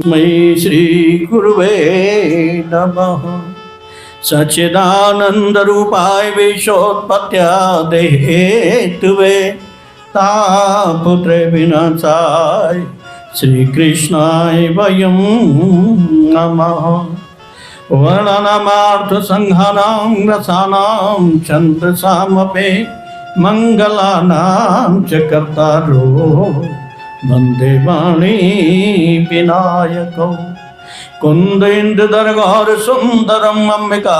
मयि श्री गुरुवे नमः। सच्चिदानंद रूपाय विश्वोत्पत्त्यादि हेतुवे तापत्रय विनाशाय श्री कृष्णाय वयं नमः। वर्णनमार्थ संघानां रसानां छन्दसामपि मंगलानां च कर्तारो वंदे वाणी विनायको। कुंदेन्द्रदरगौर सुंदरम अंबिकापतिमभीष्ट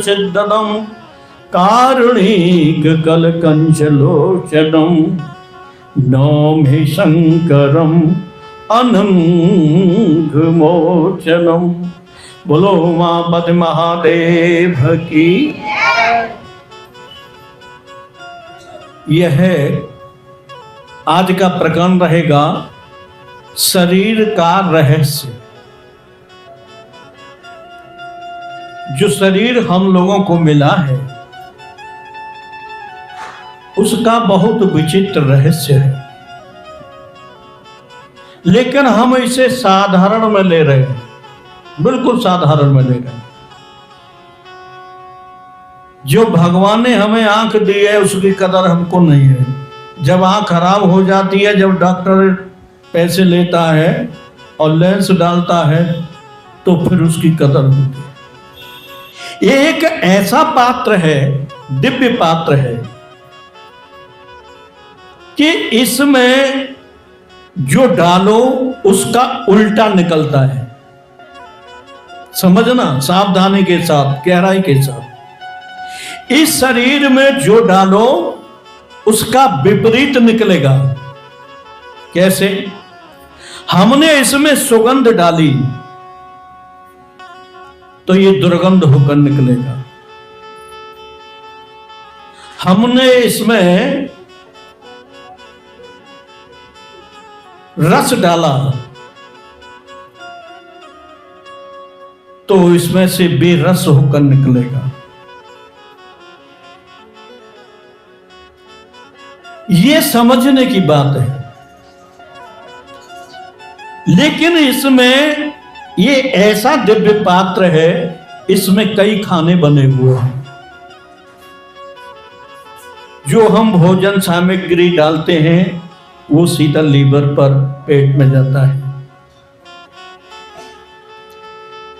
सिद्धदम कारुणिक कलकंचलोचनम नौमि शंकरम अनंगमोचनम। बोलो उमापति महादेव की। यह आज का प्रकरण रहेगा शरीर का रहस्य। जो शरीर हम लोगों को मिला है उसका बहुत विचित्र रहस्य है, लेकिन हम इसे साधारण में ले रहे हैं, बिल्कुल साधारण में ले रहे हैं। जो भगवान ने हमें आंख दी है उसकी कदर हमको नहीं है। जब आंख खराब हो जाती है, जब डॉक्टर पैसे लेता है और लेंस डालता है तो फिर उसकी कदर होती है। ये एक ऐसा पात्र है, दिव्य पात्र है कि इसमें जो डालो उसका उल्टा निकलता है। समझना, सावधानी के साथ, गहराई के साथ। इस शरीर में जो डालो उसका विपरीत निकलेगा। कैसे? हमने इसमें सुगंध डाली तो ये दुर्गंध होकर निकलेगा। हमने इसमें रस डाला तो इसमें से बेरस होकर निकलेगा। ये समझने की बात है। लेकिन इसमें ये ऐसा दिव्य पात्र है, इसमें कई खाने बने हुए हैं। जो हम भोजन सामग्री डालते हैं वो सीधा लीवर पर, पेट में जाता है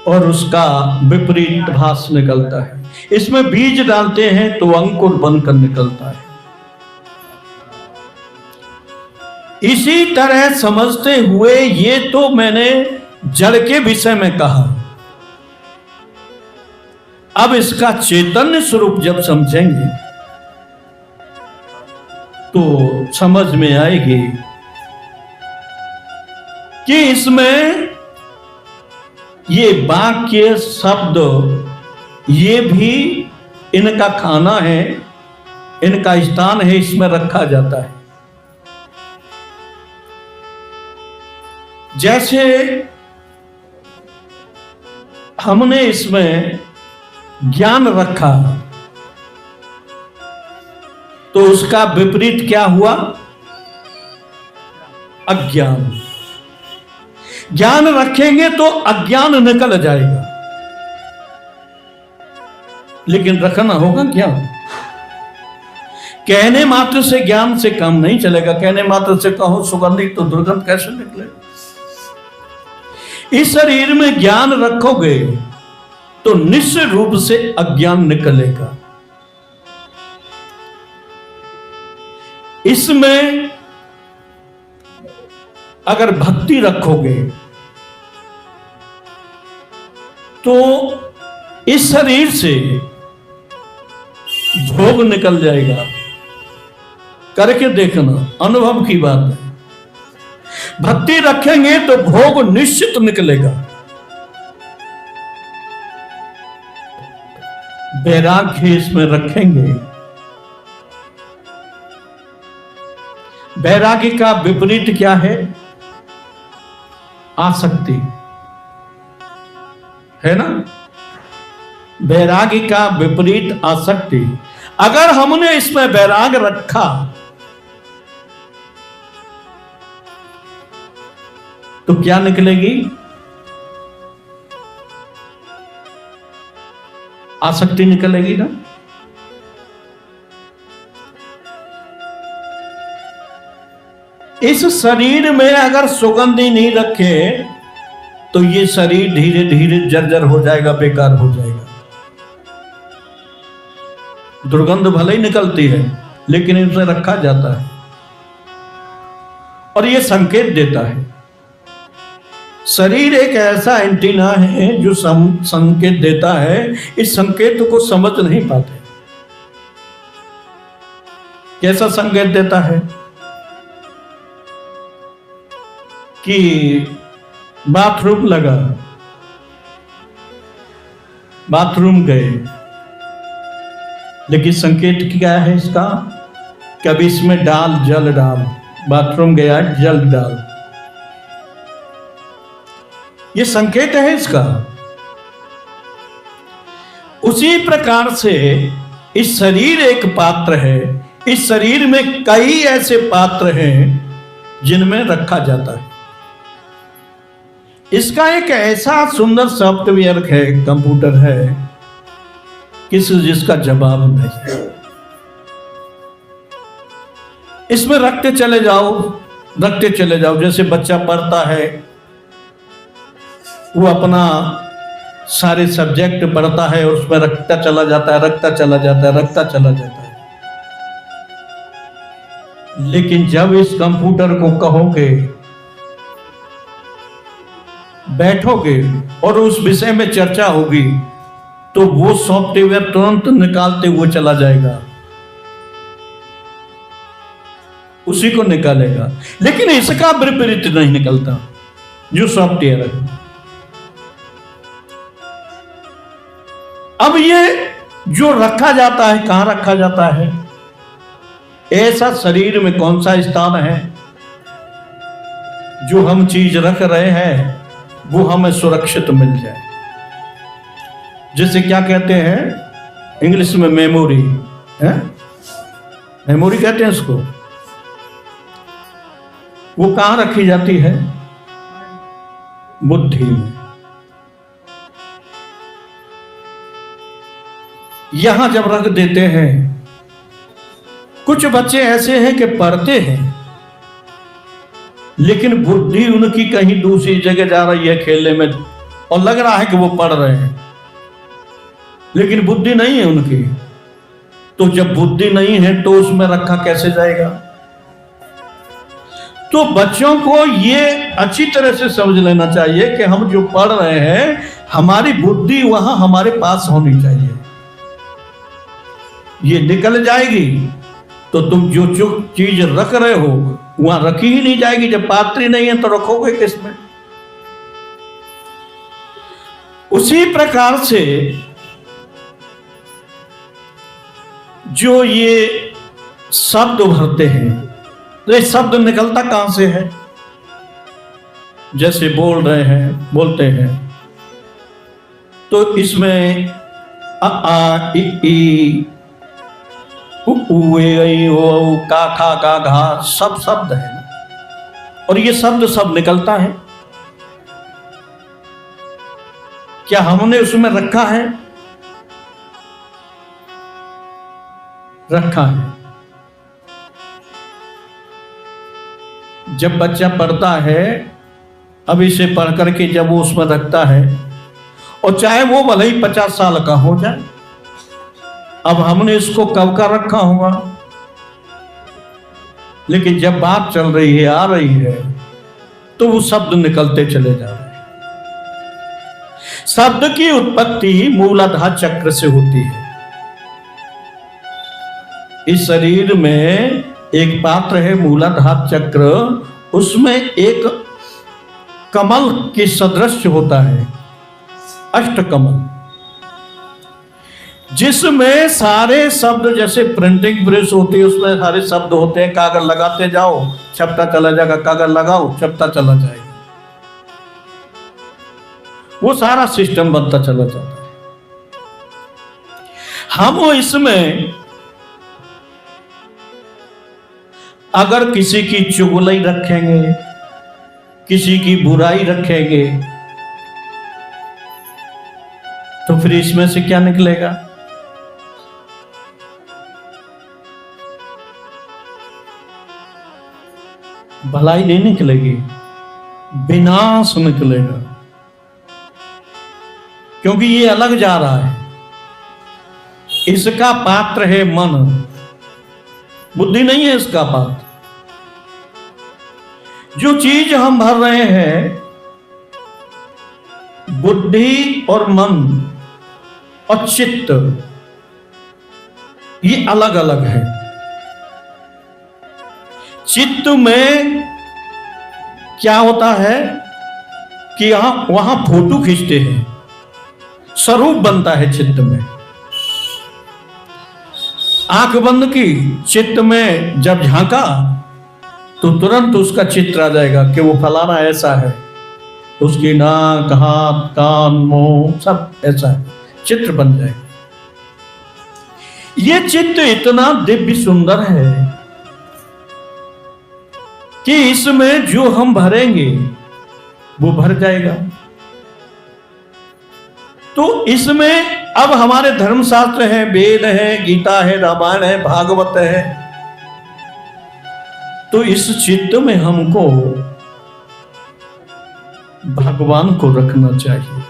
और उसका विपरीत भास निकलता है। इसमें बीज डालते हैं तो अंकुर बनकर निकलता है। इसी तरह समझते हुए, ये तो मैंने जड़ के विषय में कहा। अब इसका चैतन्य स्वरूप जब समझेंगे तो समझ में आएगी कि इसमें ये वाक्य शब्द ये भी इनका खाना है, इनका स्थान है, इसमें रखा जाता है। जैसे हमने इसमें ज्ञान रखा तो उसका विपरीत क्या हुआ? अज्ञान। ज्ञान रखेंगे तो अज्ञान निकल जाएगा, लेकिन रखना होगा ज्ञान। कहने मात्र से ज्ञान से काम नहीं चलेगा। कहने मात्र से कहो सुगंधित तो दुर्गंध कैसे निकले? इस शरीर में ज्ञान रखोगे तो निश्चित रूप से अज्ञान निकलेगा। इसमें अगर भक्ति रखोगे तो इस शरीर से भोग निकल जाएगा। करके देखना, अनुभव की बात है। भक्ति रखेंगे तो भोग निश्चित निकलेगा। वैराग्य इसमें रखेंगे। वैराग्य का विपरीत क्या है? आसक्ति है ना। वैराग्य का विपरीत आसक्ति। अगर हमने इसमें वैराग्य रखा तो क्या निकलेगी? आसक्ति निकलेगी ना। इस शरीर में अगर सुगंधी नहीं रखे तो ये शरीर धीरे धीरे जर्जर हो जाएगा, बेकार हो जाएगा। दुर्गंध भले ही निकलती है लेकिन इसे रखा जाता है और ये संकेत देता है। शरीर एक ऐसा एंटीना है जो संकेत देता है। इस संकेत को समझ नहीं पाते। कैसा संकेत देता है कि बाथरूम लगा, बाथरूम गए, लेकिन संकेत क्या है इसका? कभी इसमें डाल, जल डाल, बाथरूम गया जल डाल, ये संकेत है इसका। उसी प्रकार से इस शरीर एक पात्र है। इस शरीर में कई ऐसे पात्र हैं जिनमें रखा जाता है। इसका एक ऐसा सुंदर सॉफ्टवेयर है, कंप्यूटर है, जिसका जवाब नहीं। इसमें रखते चले जाओ, रखते चले जाओ। जैसे बच्चा पढ़ता है, वो अपना सारे सब्जेक्ट पढ़ता है और उसमें रखता चला जाता है, रखता चला जाता है, रखता चला जाता है। लेकिन जब इस कंप्यूटर को कहोगे, बैठोगे और उस विषय में चर्चा होगी, तो वो सॉफ्टवेयर तुरंत निकालते हुए चला जाएगा, उसी को निकालेगा। लेकिन इसका विपरीत नहीं निकलता जो सॉफ्टवेयर है। अब ये जो रखा जाता है, कहां रखा जाता है? ऐसा शरीर में कौन सा स्थान है जो हम चीज रख रहे हैं वो हमें सुरक्षित मिल जाए? जिसे क्या कहते हैं इंग्लिश में? मेमोरी है, मेमोरी कहते हैं इसको। वो कहां रखी जाती है? बुद्धि में। यहां जब रख देते हैं, कुछ बच्चे ऐसे हैं कि पढ़ते हैं लेकिन बुद्धि उनकी कहीं दूसरी जगह जा रही है, खेलने में, और लग रहा है कि वो पढ़ रहे हैं, लेकिन बुद्धि नहीं है उनकी। तो जब बुद्धि नहीं है तो उसमें रखा कैसे जाएगा? तो बच्चों को ये अच्छी तरह से समझ लेना चाहिए कि हम जो पढ़ रहे हैं, हमारी बुद्धि वहां हमारे पास होनी चाहिए। ये निकल जाएगी तो तुम जो चीज रख रहे हो वहां रखी ही नहीं जाएगी। जब पात्र नहीं है तो रखोगे किसमें? उसी प्रकार से जो ये शब्द भरते हैं, तो ये शब्द निकलता कहां से है? जैसे बोल रहे हैं, बोलते हैं, तो इसमें अ आ इ ई उ ए ऐ ओ औ का खा का घा सब शब्द है, और ये शब्द सब निकलता है। क्या हमने उसमें रखा है? रखा है। जब बच्चा पढ़ता है, अब इसे पढ़ करके जब वो उसमें रखता है, और चाहे वो भले ही 50 साल का हो जाए, अब हमने इसको कब का रखा होगा, लेकिन जब बात चल रही है, आ रही है, तो वो शब्द निकलते चले जा रहे हैं। शब्द की उत्पत्ति मूलाधार चक्र से होती है। इस शरीर में एक पात्र है मूलाधार चक्र, उसमें एक कमल के सदृश होता है, अष्टकमल, जिसमें सारे शब्द, जैसे प्रिंटिंग प्रेस होती है उसमें सारे शब्द होते हैं। कागज लगाते जाओ छपता चला जाएगा, कागज लगाओ छपता चला जाएगा, वो सारा सिस्टम बनता चला जाता है। हम इसमें अगर किसी की चुगली रखेंगे, किसी की बुराई रखेंगे, तो फिर इसमें से क्या निकलेगा? भलाई नहीं निकलेगी, विनाश निकलेगा। क्योंकि ये अलग जा रहा है। इसका पात्र है मन, बुद्धि नहीं है इसका पात्र। जो चीज हम भर रहे हैं, बुद्धि और मन और चित्त, ये अलग अलग है। चित्त में क्या होता है कि वहां फोटो खींचते हैं, स्वरूप बनता है चित्त में। आंख बंद की, चित्त में जब झांका तो तुरंत उसका चित्र आ जाएगा कि वो फलाना ऐसा है, उसकी नाक, हाथ, कान, मुंह सब ऐसा है, चित्र बन जाएगा। ये चित्र इतना दिव्य सुंदर है कि इसमें जो हम भरेंगे वो भर जाएगा। तो इसमें अब हमारे धर्मशास्त्र है, वेद है, गीता है, रामायण है, भागवत है। तो इस चित्त में हमको भगवान को रखना चाहिए।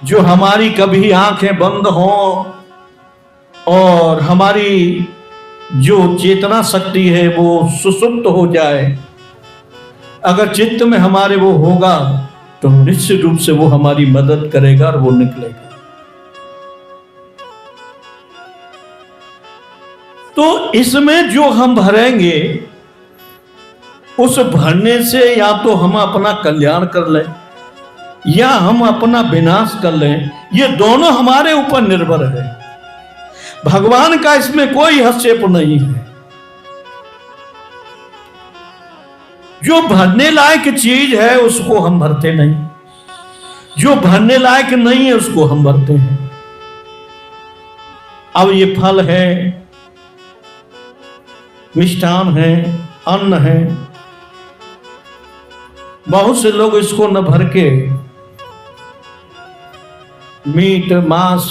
जो हमारी कभी आंखें बंद हो और हमारी जो चेतना शक्ति है वो सुसुप्त हो जाए, अगर चित्त में हमारे वो होगा तो निश्चित रूप से वो हमारी मदद करेगा और वो निकलेगा। तो इसमें जो हम भरेंगे, उस भरने से या तो हम अपना कल्याण कर लें या हम अपना विनाश कर लें। ये दोनों हमारे ऊपर निर्भर है। भगवान का इसमें कोई हस्तक्षेप नहीं है। जो भरने लायक चीज है उसको हम भरते नहीं, जो भरने लायक नहीं है उसको हम भरते हैं। अब ये फल है, मिष्ठान है, अन्न है, बहुत से लोग इसको न भर के मीट, मांस,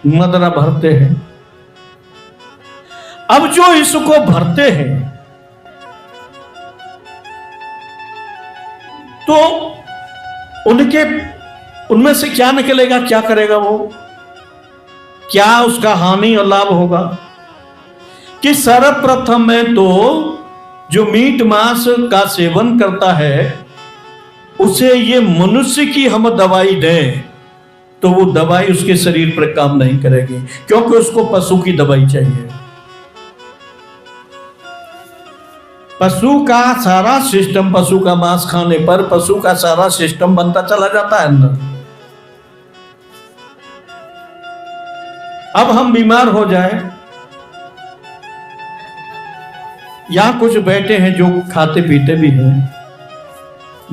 मदरा भरते हैं। अब जो इसको भरते हैं तो उनमें से क्या निकलेगा, क्या करेगा वो? क्या उसका हानि और लाभ होगा? कि सर्वप्रथम में तो जो मीट मांस का सेवन करता है उसे ये मनुष्य की हम दवाई दें तो वो दवाई उसके शरीर पर काम नहीं करेगी, क्योंकि उसको पशु की दवाई चाहिए। पशु का सारा सिस्टम, पशु का मांस खाने पर पशु का सारा सिस्टम बनता चला जाता है अंदर। अब हम बीमार हो जाए, यहां कुछ बैठे हैं जो खाते पीते भी हैं,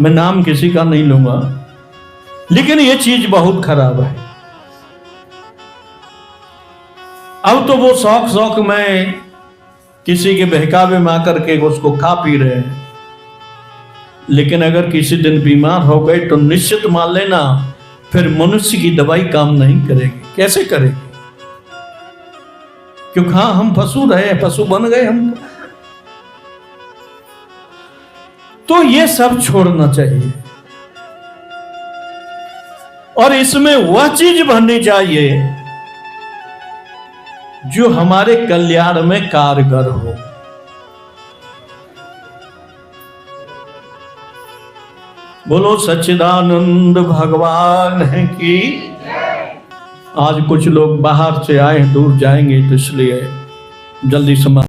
मैं नाम किसी का नहीं लूंगा, लेकिन ये चीज बहुत खराब है। अब तो वो शौक में किसी के बहकावे में आकर के उसको खा पी रहे हैं, लेकिन अगर किसी दिन बीमार हो गए तो निश्चित मान लेना फिर मनुष्य की दवाई काम नहीं करेगी। कैसे करेगी? क्योंकि हाँ, हम पशु रहे, पशु बन गए हम। तो ये सब छोड़ना चाहिए और इसमें वह चीज भरनी चाहिए जो हमारे कल्याण में कारगर हो। बोलो सच्चिदानंद भगवान की। आज कुछ लोग बाहर से आए, दूर जाएंगे, तो इसलिए जल्दी समाप्त।